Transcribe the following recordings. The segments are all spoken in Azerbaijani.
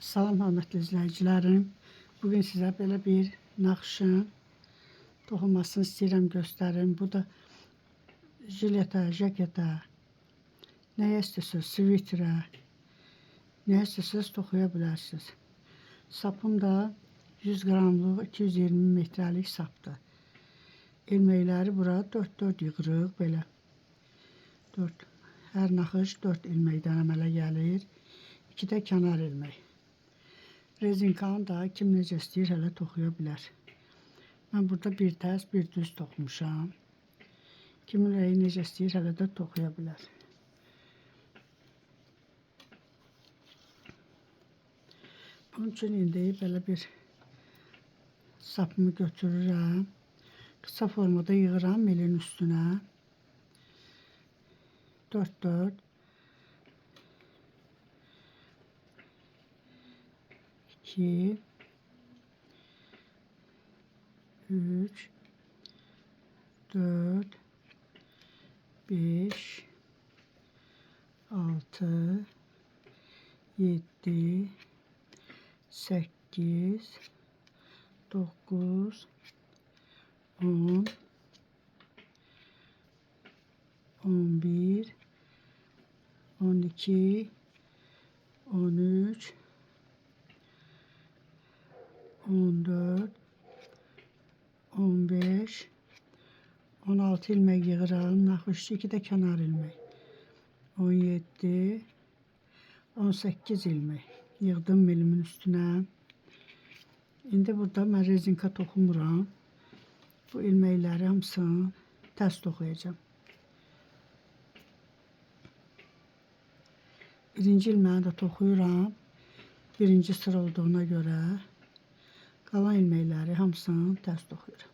Salam hörmətli izləyicilərim. Bugün sizə belə bir naxışın toxunmasını istəyirəm göstərim. Bu da jiletə, jaketə, nəyə istəsəz, svitrə, nəyə istəsəz toxuya bilərsiniz. Sapım da 100 qramlıq 220 metrəlik sapdır. İlməkləri bura 4-4 yığırıq belə. 4. Hər naxış 4 ilməkdən əmələ gəlir. 2 də kənar ilmək. Rezinkanı da kim necə istəyir hələ toxuya bilər. Mən burada bir tərs, bir düz toxumuşam. Kimin ürəyi necə istəyir hələ də toxuya bilər. Bunun üçün indi belə bir sapımı götürürəm. Qısa formada yığıram milin üstünə. 4-4. 2 3 4 5 6 7 8 9 10 11 12 13 14 15 16 ilmek yığıram. Naxışçı 2 də kənar ilmek. 17 18 ilmek yığdım milimin üstünə. İndi burada mən rezinka toxumuram. Bu ilməkləri hamısını tərs toxuyacağım. Birinci ilməyi də toxuyuram. Birinci sıra olduğuna görə. Qalan ilməkləri hamısını tərs toxuyuram.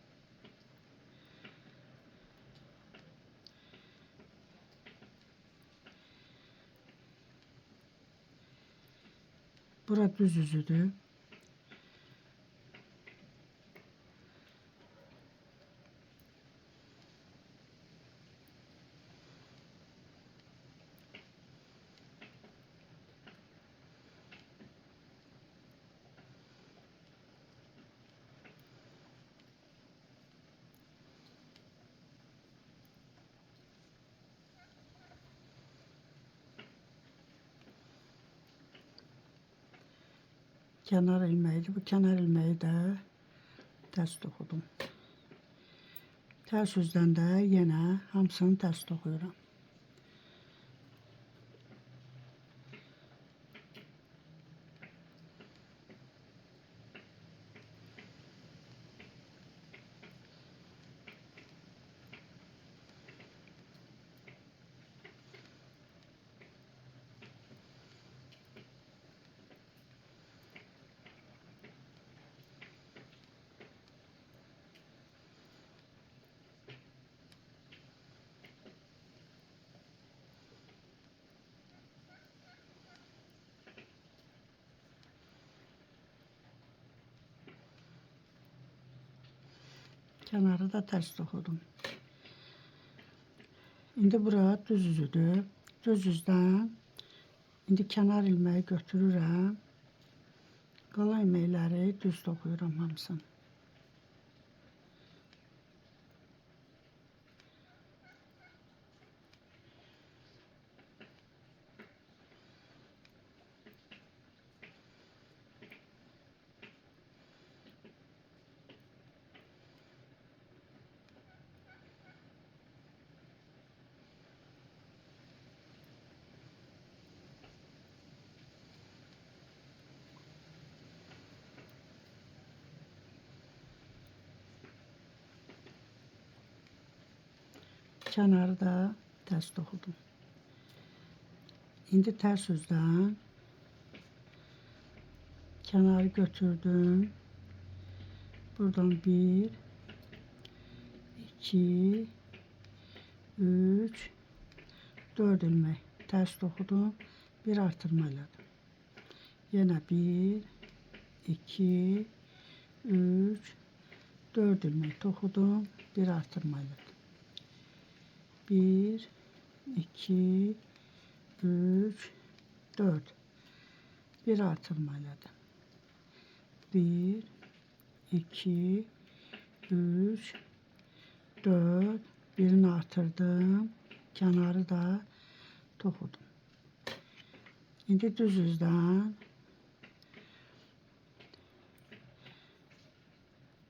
Bura düz üzüdür. Kenar ilmeğiydi. Bu kenar ilmeği de ters toxudum. Ters üzdən də yenə hamısını ters toxuyuram. Kenarı da ters toxudum. İndi bura düz üzüdür. Düz üzdən indi kənar ilməyi götürürəm. Qalan ilməkləri düz toxuyuram hamısını. Kənarı da tərs toxudum. İndi tərs üzdən kənarı götürdüm. Buradan 1 2 3 4 ilmek tərs toxudum. Bir artırma elədim. Yenə 1 2 3 4 ilmek toxudum. Bir artırma elədim. 1 2 3 4 bir artırma elədim. 1, 2, 3, 4, birini artırdım. Kənarı da toxudum. İndi düz üzdən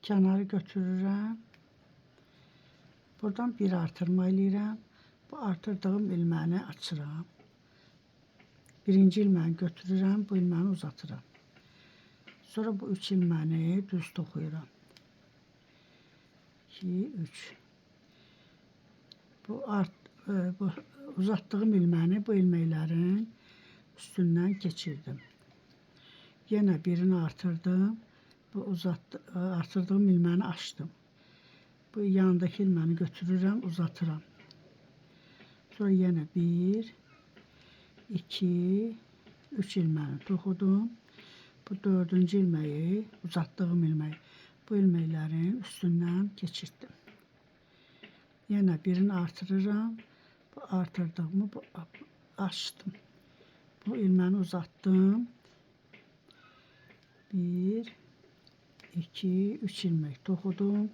kənarı götürürəm. Buradan bir artırma eləyirəm. Bu artırdığım ilməni açıram. Birinci ilməni götürürəm, bu ilməni uzatıram. Sonra bu 3 ilməni düz toxuyuram. 2, 3. Bu uzatdığım ilməni bu ilməklərin üstündən keçirdim. Yenə birini artırdım. Bu artırdığım ilməni açdım. Bu yanındakı ilməni götürürəm, uzatıram. Sonra yenə 1, 2, 3 ilməni toxudum. Bu dördüncü ilməyi, uzatdığım ilməyi, bu ilməklərin üstündən keçirdim. Yenə birini artırıram. Bu artırdığımı açdım. Bu ilməni uzatdım. 1, 2, 3 ilmək toxudum.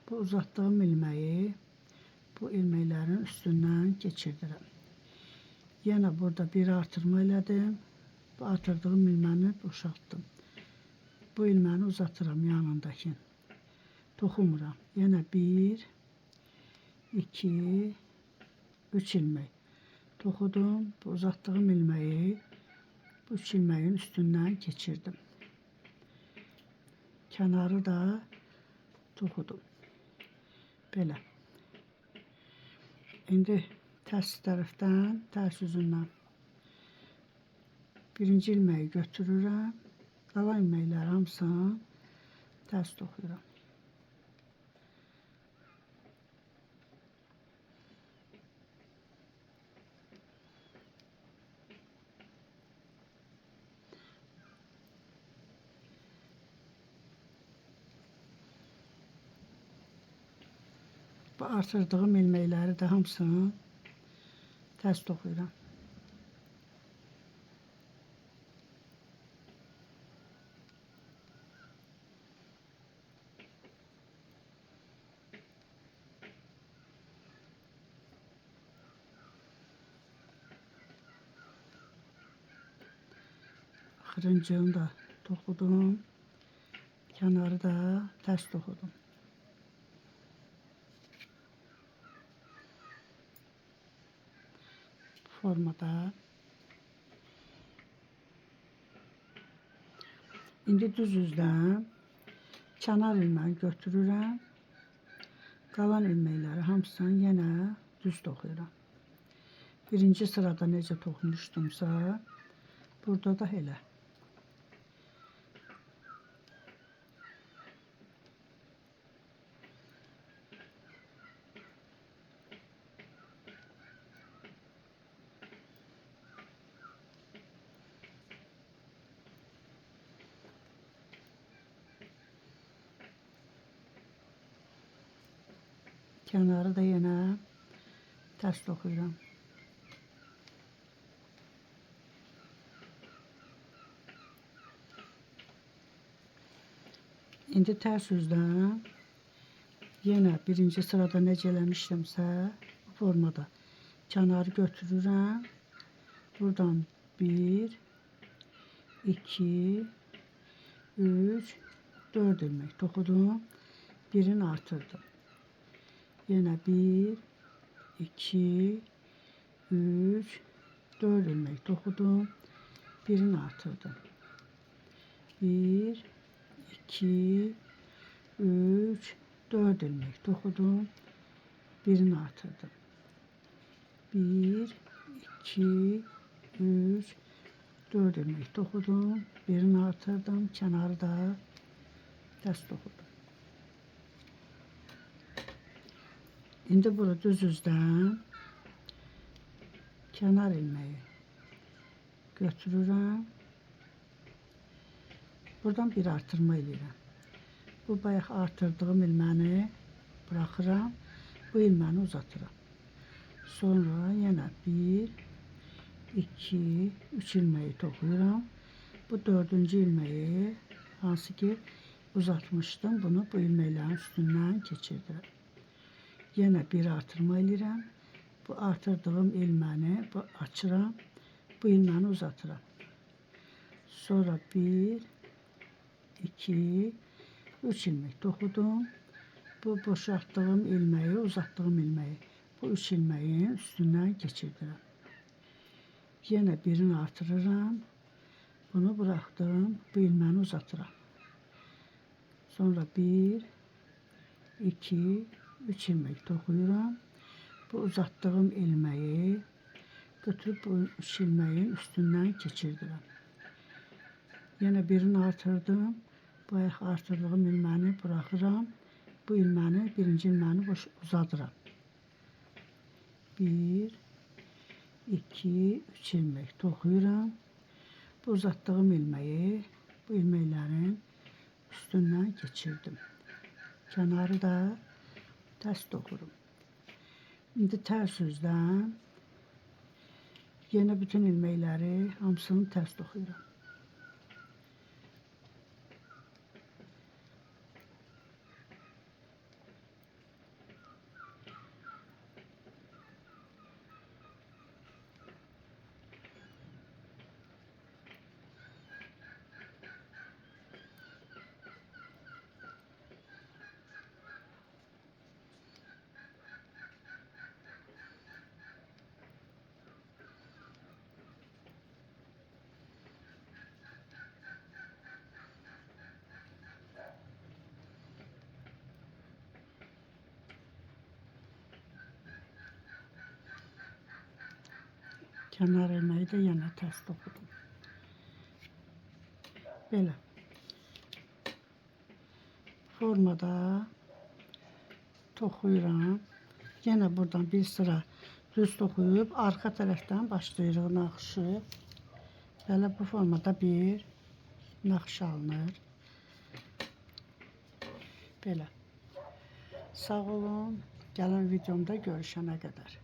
Bu uzatdığım ilməyi bu ilməklərin üstündən keçirdirəm. Yenə burada bir artırma elədim. Bu artırdığım ilməni boşaltdım. Bu ilməni uzatıram yanındakini. Toxumuram. Yenə 1, 2, 3 ilmək toxudum. Bu uzatdığım ilməyi bu 3 ilməyin üstündən keçirdim. Kənarı da toxudum. Belə. İndi tərs tərəfdən, tərs üzündən birinci ilməyi götürürəm. Qalan ilməkləri hamısını tərs toxuyuram. Bu artırdığım ilməkləri də hamısını tərs toxuyuram. Axırıncını da toxudum. Kənarı da tərs toxudum. Formada. İndi düz üzdən kənar ilməni götürürəm. Qalan ilməkləri hamısını yenə düz toxuyuram. Birinci sırada necə toxumuşdumsa, burada da elə. Kənarı da yenə tərs toxuyuram. İndi tərs üzdən yenə birinci sırada necə eləmişdimsə, bu formada kənarı götürürəm. Buradan 1, 2, 3, 4 ilmək toxudum. Birini artırdım. Yenə 1, 2, 3, 4 ilmək toxudum. Birini artırdım. 1, 2, 3, 4 ilmək toxudum. Birini artırdım. 1, 2, 3, 4 ilmək toxudum. Birini artırdım. Kənarı da tərs toxudum. İndi bunu düz üzdən kənar ilməyi götürürəm. Buradan bir artırma eləyirəm. Bu bayaq artırdığım ilməni bırakıram. Bu ilməni uzatıram. Sonra yenə 1, 2, 3 ilməyi toxuyuram. Bu dördüncü ilmeği hansı ki uzatmışdım. Bunu bu ilmeklerin üstünden geçirdim. Yine bir artırma edirəm. Bu artırdığım ilməni bu açıram. Bu ilməni uzatıram. Sonra 1, 2, 3 ilmek toxudum. Bu boşaltdığım ilmeği, uzatdığım ilmeği bu 3 ilmeğin üstünden geçirdim. Yine birini artırıram. Bunu bıraktım. Bu ilməni uzatıram. Sonra 1, 2, 3 ilmek toxuyuram. Bu uzattığım ilmeği götürüp bu 3 ilmeğin üstünden geçirdim. Yine birini artırdım. Bu artırdığım ilməni bırakıram. Bu ilməni, birinci ilməni uzadıram. 1, 2, 3 ilmek toxuyuram. Bu uzattığım ilmeği bu ilmeklerin üstünden geçirdim. Kenarı da ters dokurum. Şimdi ters yüzden yine bütün ilmekleri hamısını ters dokuyuram. Kenar ilmeği de yine ters dokudum. Böyle. Formada toxuyuram. Yine buradan bir sıra düz toxuyub arka taraftan başlayırıq naxışı. Belə bu formada bir naxış alınır. Belə. Sağ olun. Gələn videomda görüşənə qədər.